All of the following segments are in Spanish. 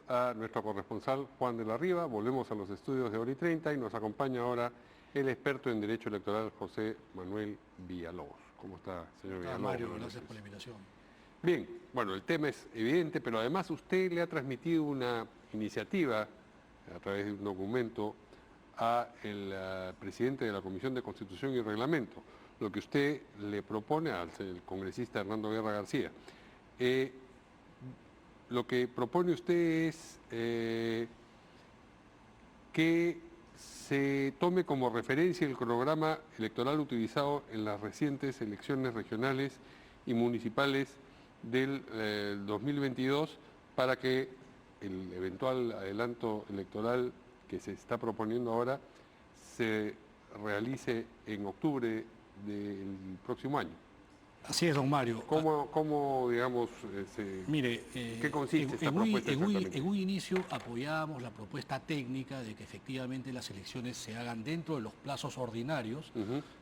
a nuestro corresponsal Juan de la Riva. Volvemos a los estudios de Hora y 30 y nos acompaña ahora el experto en Derecho Electoral José Manuel Villalobos. ¿Cómo está, señor Villalobos? Mario, gracias por la invitación. Bien, bueno, el tema es evidente, pero además usted le ha transmitido una iniciativa a través de un documento a el presidente de la Comisión de Constitución y Reglamento, lo que usted le propone al congresista Hernando Guerra García. Lo que propone usted es que se tome como referencia el cronograma electoral utilizado en las recientes elecciones regionales y municipales del 2022 para que el eventual adelanto electoral que se está proponiendo ahora se realice en octubre del próximo año. Así es, don Mario. ¿Cómo digamos, mire, qué consiste esta propuesta exactamente? En un inicio apoyábamos la propuesta técnica de que efectivamente las elecciones se hagan dentro de los plazos ordinarios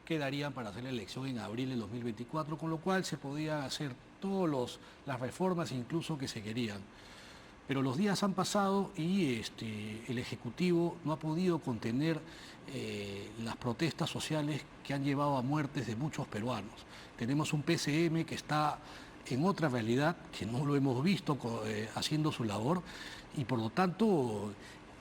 que darían para hacer la elección en abril del 2024, con lo cual se podían hacer todas las reformas incluso que se querían. Pero los días han pasado y el Ejecutivo no ha podido contener las protestas sociales que han llevado a muertes de muchos peruanos. Tenemos un PCM que está en otra realidad, que no lo hemos visto haciendo su labor, y por lo tanto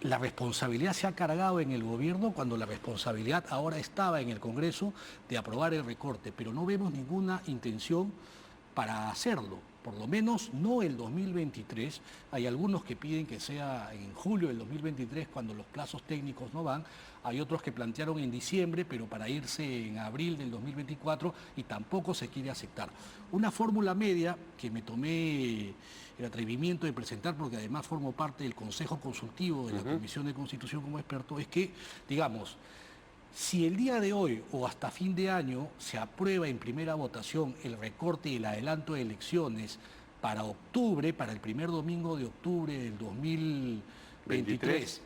la responsabilidad se ha cargado en el gobierno cuando la responsabilidad ahora estaba en el Congreso de aprobar el recorte, pero no vemos ninguna intención para hacerlo, por lo menos no el 2023. Hay algunos que piden que sea en julio del 2023 cuando los plazos técnicos no van, hay otros que plantearon en diciembre pero para irse en abril del 2024 y tampoco se quiere aceptar. Una fórmula media que me tomé el atrevimiento de presentar porque además formo parte del Consejo Consultivo de la Comisión de Constitución como experto es que, digamos, si el día de hoy o hasta fin de año se aprueba en primera votación el recorte y el adelanto de elecciones para octubre, para el primer domingo de octubre del 2023,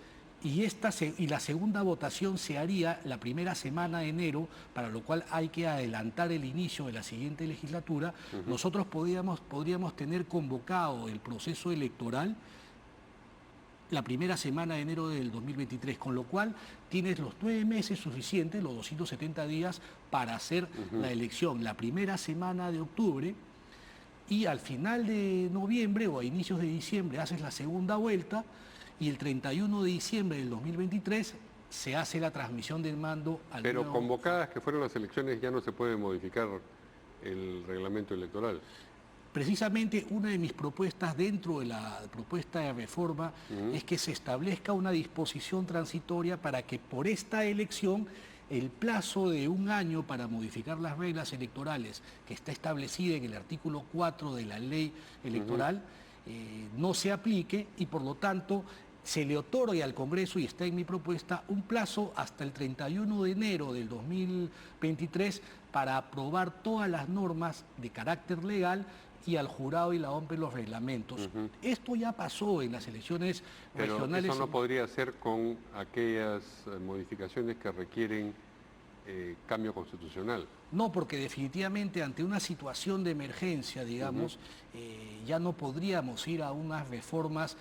y la segunda votación se haría la primera semana de enero, para lo cual hay que adelantar el inicio de la siguiente legislatura, nosotros podríamos tener convocado el proceso electoral la primera semana de enero del 2023, con lo cual tienes los 9 meses suficientes, los 270 días, para hacer la elección la primera semana de octubre y al final de noviembre o a inicios de diciembre haces la segunda vuelta y el 31 de diciembre del 2023 se hace la transmisión del mando al Pero nuevo... convocadas que fueron las elecciones ya no se puede modificar el reglamento electoral. Precisamente una de mis propuestas dentro de la propuesta de reforma es que se establezca una disposición transitoria para que por esta elección el plazo de un año para modificar las reglas electorales que está establecida en el artículo 4 de la ley electoral no se aplique y por lo tanto se le otorgue al Congreso, y está en mi propuesta, un plazo hasta el 31 de enero del 2023 para aprobar todas las normas de carácter legal y al jurado y la OMP los reglamentos. Esto ya pasó en las elecciones regionales. Pero eso no podría ser con aquellas modificaciones que requieren cambio constitucional. No, porque definitivamente ante una situación de emergencia, digamos, ya no podríamos ir a unas reformas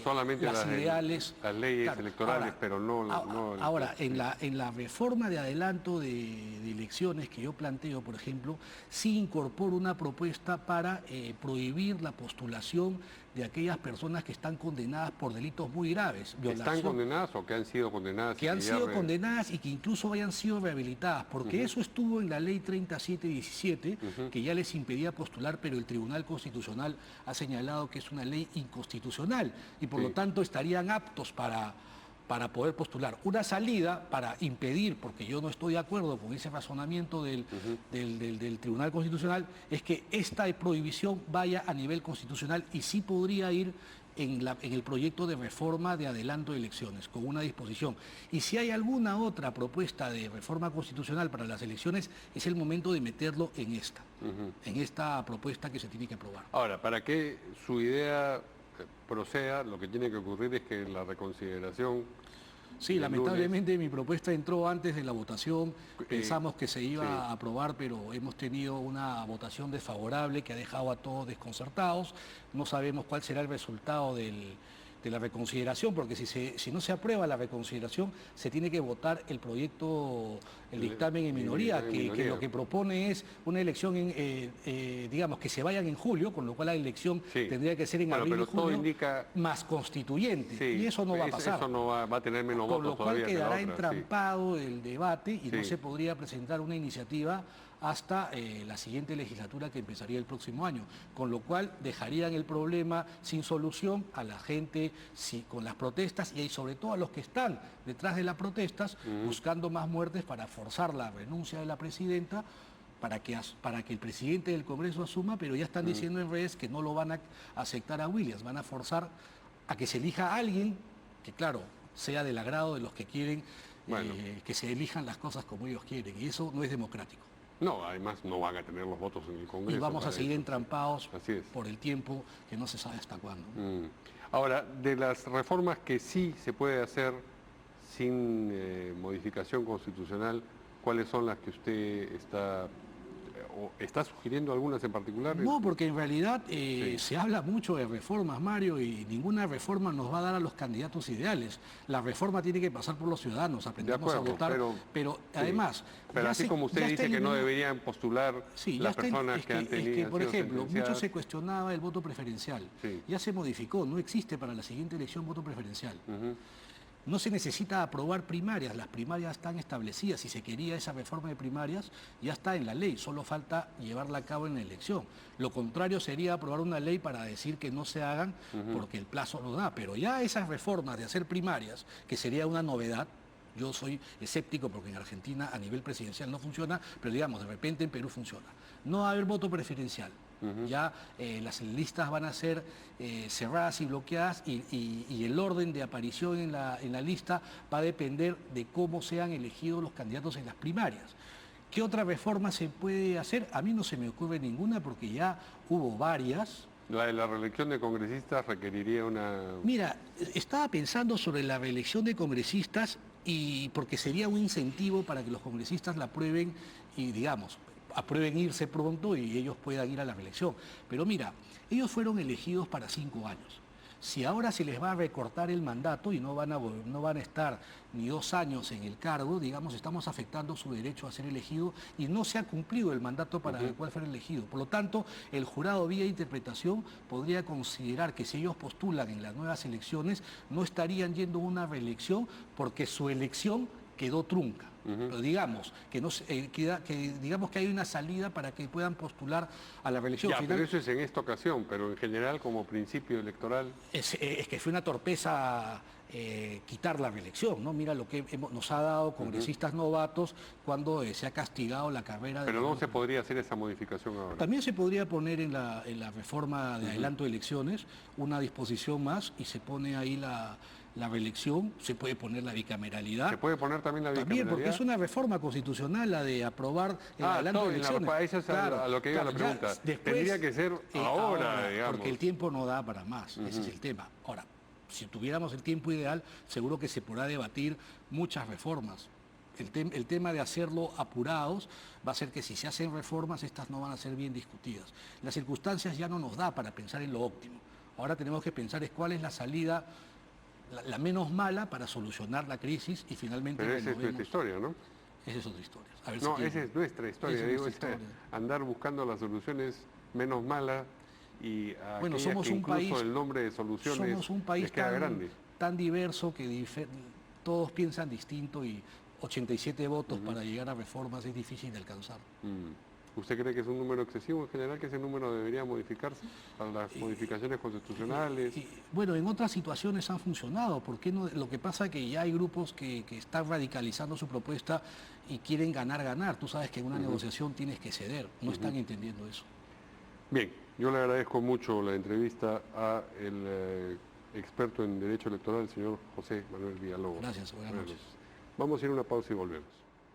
solamente las ideales. Las leyes electorales, ahora, pero no... Ahora, en la reforma de adelanto de elecciones que yo planteo, por ejemplo, sí incorporo una propuesta para prohibir la postulación de aquellas personas que están condenadas por delitos muy graves. ¿Están condenadas o que han sido condenadas? Que han sido condenadas y que incluso hayan sido rehabilitadas, porque eso estuvo en la ley 3717, que ya les impedía postular, pero el Tribunal Constitucional ha señalado que es una ley inconstitucional y por lo tanto estarían aptos para poder postular. Una salida para impedir, porque yo no estoy de acuerdo con ese razonamiento del Tribunal Constitucional, es que esta prohibición vaya a nivel constitucional y sí podría ir en el proyecto de reforma de adelanto de elecciones, con una disposición. Y si hay alguna otra propuesta de reforma constitucional para las elecciones, es el momento de meterlo en esta propuesta que se tiene que aprobar. Ahora, para que su idea proceda, lo que tiene que ocurrir es que la reconsideración... Sí, lamentablemente mi propuesta entró antes de la votación, pensamos que se iba a aprobar, pero hemos tenido una votación desfavorable que ha dejado a todos desconcertados, no sabemos cuál será el resultado del de la reconsideración, porque si no se aprueba la reconsideración, se tiene que votar el proyecto, el dictamen en minoría, que lo que propone es una elección, digamos, que se vayan en julio, con lo cual la elección tendría que ser en abril y julio, más constituyente, y eso no va a pasar. Eso no va a tener menos votos. Con lo cual quedará entrampado el debate y no se podría presentar una iniciativa hasta la siguiente legislatura, que empezaría el próximo año, con lo cual dejarían el problema sin solución a la gente con las protestas y sobre todo a los que están detrás de las protestas buscando más muertes para forzar la renuncia de la presidenta, para que el presidente del Congreso asuma, pero ya están diciendo en redes que no lo van a aceptar a Williams, van a forzar a que se elija a alguien que, claro, sea del agrado de los que quieren que se elijan las cosas como ellos quieren, y eso no es democrático. No, además no van a tener los votos en el Congreso. Y vamos a seguir entrampados por el tiempo que no se sabe hasta cuándo. Ahora, de las reformas que sí se puede hacer sin modificación constitucional, ¿cuáles son las que usted está sugiriendo algunas en particular? No, porque en realidad se habla mucho de reformas, Mario, y ninguna reforma nos va a dar a los candidatos ideales. La reforma tiene que pasar por los ciudadanos, aprendamos a votar, pero además... Pero así como usted dice que no deberían postular las personas que han tenido... por ejemplo, mucho se cuestionaba el voto preferencial. Ya se modificó, no existe para la siguiente elección voto preferencial. No se necesita aprobar primarias, las primarias están establecidas. Si se quería esa reforma de primarias, ya está en la ley, solo falta llevarla a cabo en la elección. Lo contrario sería aprobar una ley para decir que no se hagan porque el plazo no da. Pero ya esas reformas de hacer primarias, que sería una novedad, yo soy escéptico porque en Argentina a nivel presidencial no funciona, pero digamos, de repente en Perú funciona. No va a haber voto preferencial. Ya las listas van a ser cerradas y bloqueadas y el orden de aparición en la lista va a depender de cómo sean elegidos los candidatos en las primarias. ¿Qué otra reforma se puede hacer? A mí no se me ocurre ninguna porque ya hubo varias. La de la reelección de congresistas requeriría una... Mira, estaba pensando sobre la reelección de congresistas y porque sería un incentivo para que los congresistas la aprueben y, digamos, aprueben irse pronto y ellos puedan ir a la reelección. Pero mira, ellos fueron elegidos para 5 años. Si ahora se les va a recortar el mandato y no van a estar ni 2 años en el cargo, digamos, estamos afectando su derecho a ser elegido y no se ha cumplido el mandato para el cual fuera elegido. Por lo tanto, el jurado, vía interpretación, podría considerar que si ellos postulan en las nuevas elecciones, no estarían yendo a una reelección porque su elección quedó trunca. Pero digamos digamos que hay una salida para que puedan postular a la reelección. Pero eso es en esta ocasión, pero en general como principio electoral... Es que fue una torpeza quitar la reelección, ¿no? Mira lo que nos ha dado congresistas novatos cuando se ha castigado la carrera... Pero no se podría hacer esa modificación ahora. También se podría poner en la reforma de adelanto de elecciones una disposición más y se pone ahí la reelección, se puede poner la bicameralidad. ¿Se puede poner también la bicameralidad? También, porque es una reforma constitucional la de aprobar el adelanto de elecciones. Eso es a lo que iba la pregunta. Tendría que ser ahora, digamos. Porque el tiempo no da para más, ese es el tema. Ahora, si tuviéramos el tiempo ideal, seguro que se podrá debatir muchas reformas. El tema de hacerlo apurados va a ser que si se hacen reformas, estas no van a ser bien discutidas. Las circunstancias ya no nos da para pensar en lo óptimo. Ahora tenemos que pensar cuál es la salida la menos mala para solucionar la crisis y finalmente... Pero esa es nuestra historia, ¿no? Esa es otra historia. Esa es nuestra historia. Andar buscando las soluciones menos malas y somos que un incluso país, el nombre de soluciones somos un país les queda grande. Tan diverso que todos piensan distinto y 87 votos para llegar a reformas es difícil de alcanzar. ¿Usted cree que es un número excesivo en general, que ese número debería modificarse para las modificaciones constitucionales? Bueno, en otras situaciones han funcionado. ¿Por qué no? Lo que pasa es que ya hay grupos que están radicalizando su propuesta y quieren ganar. Tú sabes que en una negociación tienes que ceder. No están entendiendo eso. Bien, yo le agradezco mucho la entrevista al experto en Derecho Electoral, el señor José Manuel Villalobos. Gracias, buenas noches. Vamos a ir a una pausa y volvemos.